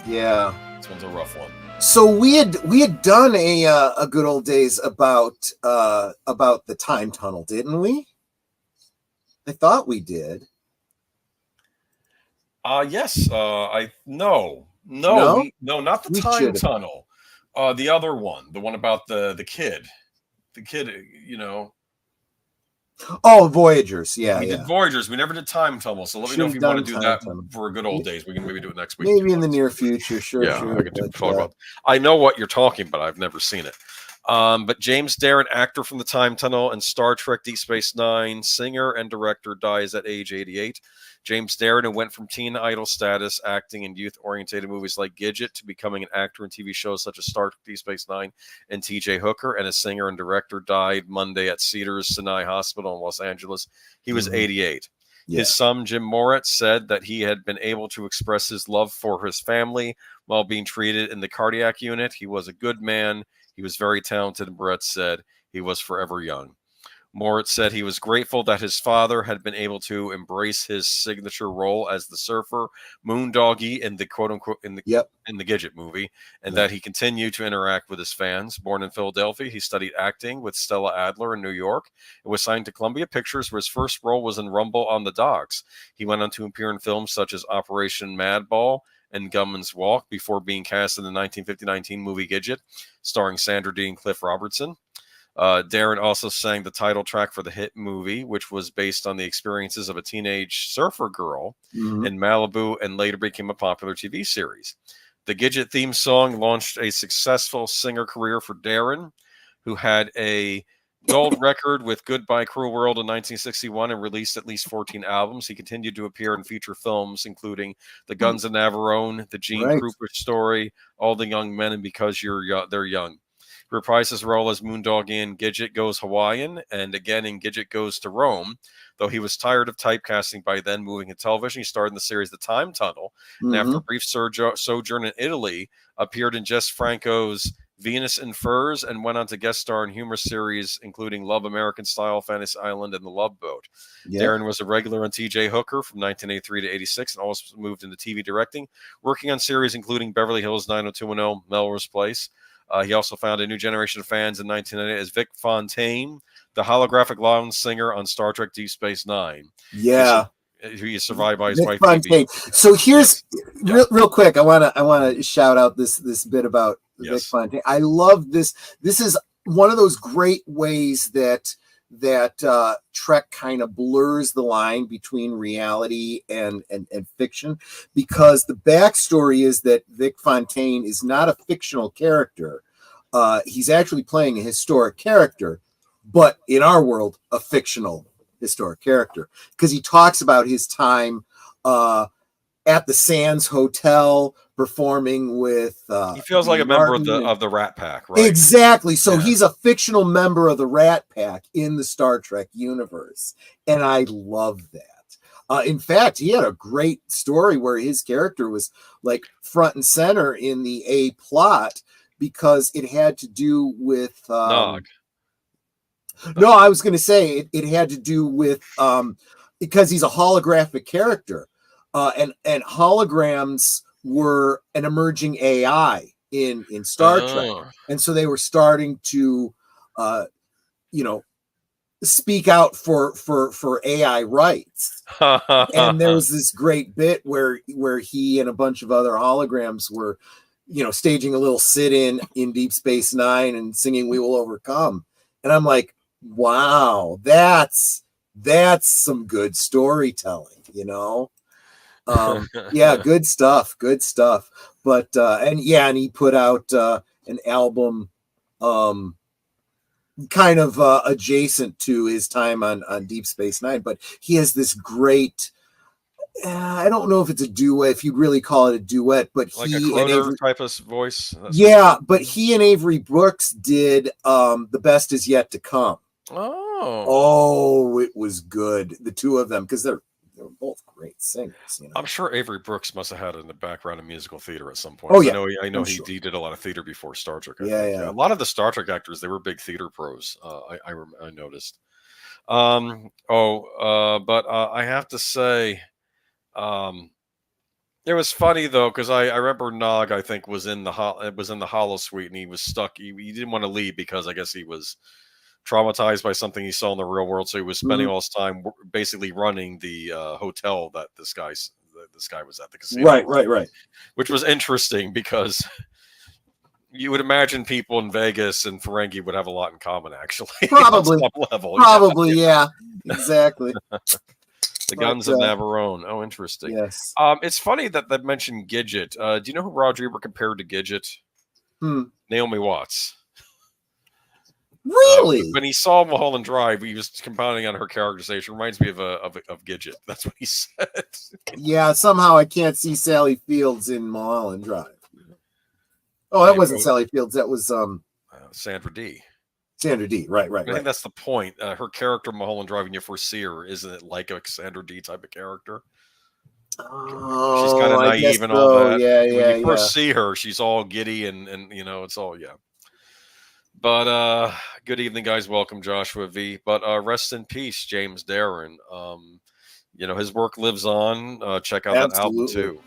Yeah. This one's a rough one. So we had done a good old days about the time tunnel, didn't we? I thought we did. Yes. No, not the time tunnel. The other one, the one about the kid, Oh, Voyagers. Yeah, we did Voyagers. We never did time tunnel. So let me know if you want to do that for a good old days. We can maybe do it next week. Maybe in the near future. Sure. I could talk about. I know what you're talking about. I've never seen it. But James Darren, actor from the Time Tunnel and Star Trek Deep Space Nine, singer and director, dies at age 88. James Darren, who went from teen idol status, acting in youth-oriented movies like Gidget, to becoming an actor in TV shows such as Star Trek Deep Space Nine and T.J. Hooker, and a singer and director, died Monday at Cedars-Sinai Hospital in Los Angeles. He was 88. Yeah. His son, Jim Moritz, said that he had been able to express his love for his family while being treated in the cardiac unit. He was a good man. He was very talented, and Brett said he was forever young. Moritz said he was grateful that his father had been able to embrace his signature role as the surfer Moondoggy in the quote-unquote in the Gidget movie, and that he continued to interact with his fans. Born in Philadelphia, he studied acting with Stella Adler in New York and was signed to Columbia Pictures, where his first role was in Rumble on the Docks. He went on to appear in films such as Operation Madball and Gunman's Walk before being cast in the 1959 movie Gidget, starring Sandra Dee and Cliff Robertson. Darren also sang the title track for the hit movie, which was based on the experiences of a teenage surfer girl in Malibu and later became a popular TV series. The Gidget theme song launched a successful singer career for Darren, who had a gold record with Goodbye Cruel World in 1961 and released at least 14 albums. He continued to appear in feature films, including The Guns of Navarone, The Gene Krupa Story, All the Young Men, and Because They're Young. He reprised his role as Moondoggy in Gidget Goes Hawaiian and again in Gidget Goes to Rome. Though he was tired of typecasting by then, moving to television, he starred in the series The Time Tunnel, and after a brief sojourn in Italy, appeared in Jess Franco's Venus in Furs and went on to guest star in humorous series including Love American Style, Fantasy Island, and The Love Boat. Darren was a regular on T.J. Hooker from 1983 to 86 and also moved into TV directing, working on series including Beverly Hills 90210, Melrose Place. He also found a new generation of fans in 1998 as Vic Fontaine, the holographic lounge singer on Star Trek Deep Space Nine. Yeah. He is survived by his wife. So here's real quick. I want to shout out this bit about Vic Fontaine. I love this. This is one of those great ways that Trek kind of blurs the line between reality and fiction, because the backstory is that Vic Fontaine is not a fictional character. He's actually playing a historic character, but in our world, a fictional historic character, because he talks about his time at the Sands Hotel performing with he feels like a member of the Rat Pack, right? Exactly. So he's a fictional member of the Rat Pack in the Star Trek universe, and I love that. In fact, he had a great story where his character was like front and center in the A plot because it had to do with Nog. No, I was going to say it had to do with because he's a holographic character, and holograms were an emerging AI in Star Trek, and so they were starting to, speak out for AI rights. And there was this great bit where he and a bunch of other holograms were, staging a little sit-in in Deep Space Nine and singing "We Will Overcome," and I'm like, wow, that's some good storytelling, good stuff. But and he put out an album kind of adjacent to his time on Deep Space Nine, but he has this great I don't know if it's a duet, if you'd really call it a duet, but like a Cloder type of voice. But he and Avery Brooks did The Best Is Yet to Come. Oh, it was good. The two of them, because they're both great singers. I'm sure Avery Brooks must have had in the background of musical theater at some point. Oh yeah, I know he did a lot of theater before Star Trek. A lot of the Star Trek actors, they were big theater pros. I noticed. But I have to say, It was funny though, because I remember Nog, I think, was in the Hollow Suite, and he was stuck. He didn't want to leave because I guess he was traumatized by something he saw in the real world. So he was spending all his time basically running the hotel that this guy was at, the casino. Right. Which was interesting because you would imagine people in Vegas and Ferengi would have a lot in common, actually. Probably. On some level. Probably, yeah. Exactly. The guns of Navarone. Oh, interesting. Yes. It's funny that they mentioned Gidget. Do you know who Roger Ebert compared to Gidget? Naomi Watts. Really? When he saw Mulholland Drive, he was compounding on her characterization. Reminds me of Gidget. That's what he said. Yeah, somehow I can't see Sally Fields in Mulholland Drive. Oh, that wasn't Sally Fields. That was Sandra Dee. Sandra Dee, right. I think that's the point. Her character, Mulholland Drive, when you first see her, isn't it like a Sandra Dee type of character? Oh, she's kind of naive and all that. Yeah, when you first see her, she's all giddy and it's all But good evening, guys. Welcome, Joshua V. But rest in peace, James Darren. His work lives on. Check out that album too.